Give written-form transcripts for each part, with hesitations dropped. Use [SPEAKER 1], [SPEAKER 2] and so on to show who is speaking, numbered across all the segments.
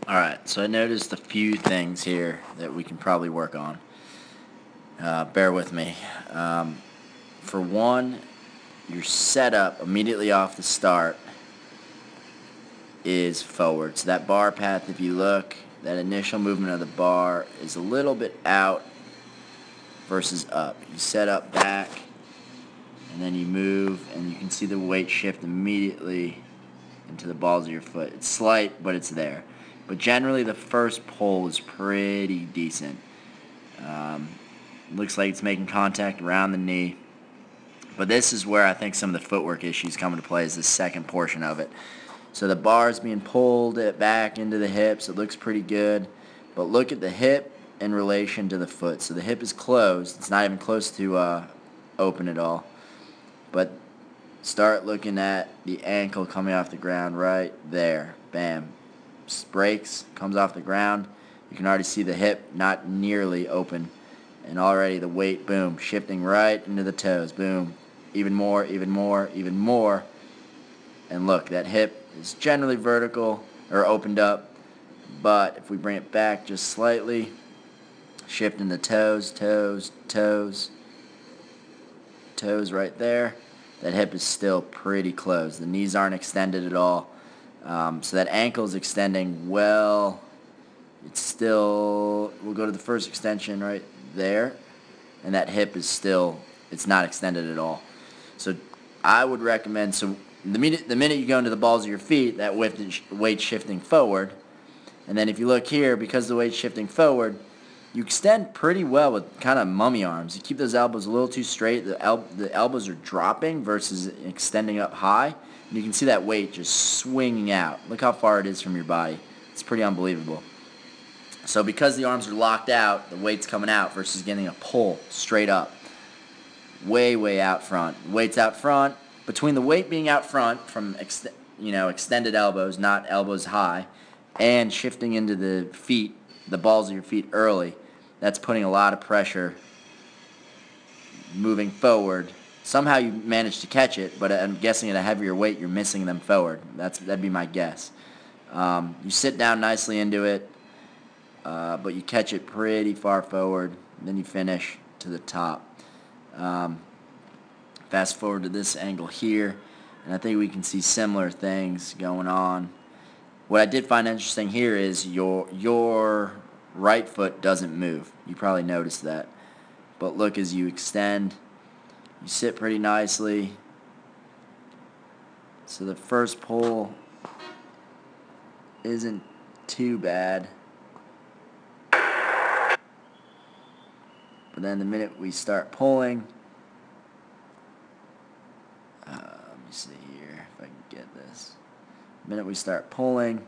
[SPEAKER 1] Alright, so I noticed a few things here that we can probably work on. Bear with me. For one, your setup immediately off the start is forward. So that bar path, if you look, that initial movement of the bar is a little bit out versus up. You set up back, and then you move, and you can see the weight shift immediately into the balls of your foot. It's slight, but it's there. But generally, the first pull is pretty decent. Looks like it's making contact around the knee. But this is where I think some of the footwork issues come into play, is the second portion of it. So the bar is being pulled back into the hips. It looks pretty good. But look at the hip in relation to the foot. So the hip is closed. It's not even close to open at all. But start looking at the ankle coming off the ground right there. Bam. Breaks, comes off the ground. You can already see the hip not nearly open. And already the weight, boom, shifting right into the toes. Boom. Even more, even more, even more. And look, that hip is generally vertical or opened up. But if we bring it back just slightly, shifting the toes, toes, toes, toes right there. That hip is still pretty closed. The knees aren't extended at all. So that ankle is extending well. It's still, we'll go to the first extension right there. And that hip is still, it's not extended at all. So I would recommend, so the minute you go into the balls of your feet, that weight shifting forward. And then if you look here, because the weight's shifting forward, you extend pretty well with kind of mummy arms. You keep those elbows a little too straight. The elbows are dropping versus extending up high. And you can see that weight just swinging out. Look how far it is from your body. It's pretty unbelievable. So because the arms are locked out, the weight's coming out versus getting a pull straight up. Way, way out front. Weight's out front. Between the weight being out front from extended elbows, not elbows high, and shifting into the feet, the balls of your feet early, that's putting a lot of pressure moving forward. Somehow you manage to catch it, but I'm guessing at a heavier weight you're missing them forward. That'd be my guess. You sit down nicely into it, but you catch it pretty far forward, and then you finish to the top. Fast forward to this angle here, and I think we can see similar things going on. What I did find interesting here is your right foot doesn't move. You probably noticed that. But look, as you extend, you sit pretty nicely. So the first pull isn't too bad. But then the minute we start pulling, let me see here if I can get this. The minute we start pulling,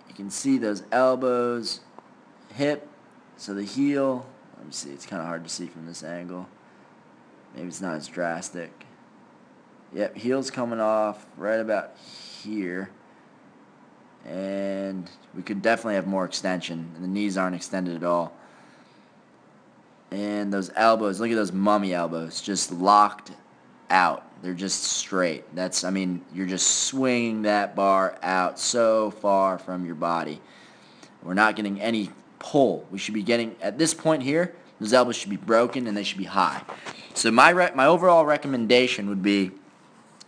[SPEAKER 1] you can see those elbows, hip, so the heel, let me see, it's kind of hard to see from this angle. Maybe it's not as drastic. Yep, heel's coming off right about here. And we could definitely have more extension. And the knees aren't extended at all. And those elbows, look at those mummy elbows, just locked out. They're just straight. You're just swinging that bar out so far from your body. We're not getting any pull. We should be getting, at this point here, those elbows should be broken and they should be high. So my overall recommendation would be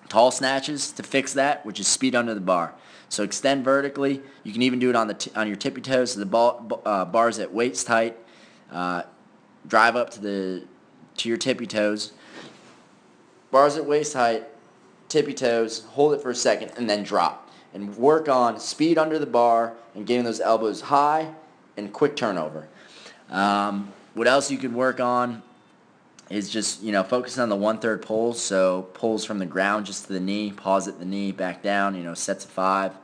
[SPEAKER 1] tall snatches to fix that, which is speed under the bar. So extend vertically. You can even do it on your tippy toes. So the bar's at waist height. Drive up to your tippy toes. Bars at waist height, tippy toes, hold it for a second, and then drop. And work on speed under the bar and getting those elbows high and quick turnover. What else you could work on is just, focusing on the 1/3 pulls. So pulls from the ground just to the knee, pause at the knee, back down, sets of 5.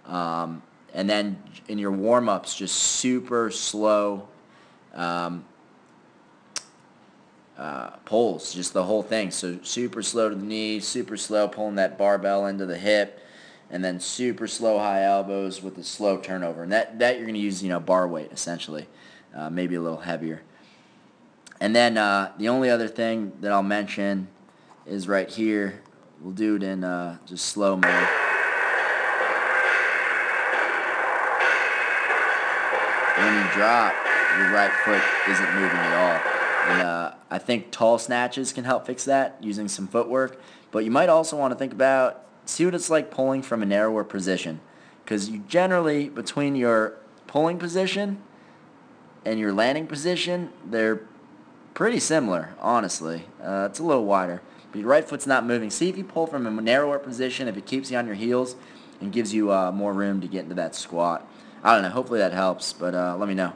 [SPEAKER 1] And then in your warm-ups, just super slow pulls, just the whole thing. So super slow to the knee, super slow pulling that barbell into the hip, and then super slow high elbows with a slow turnover. And that you're going to use, bar weight essentially, maybe a little heavier. And then the only other thing that I'll mention is right here. We'll do it in just slow mode. when you drop, your right foot isn't moving at all. And I think tall snatches can help fix that using some footwork. But you might also want to think about, see what it's like pulling from a narrower position. Because you generally, between your pulling position and your landing position, they're pretty similar, honestly. It's a little wider. But your right foot's not moving. See if you pull from a narrower position, if it keeps you on your heels and gives you more room to get into that squat. I don't know. Hopefully that helps, but let me know.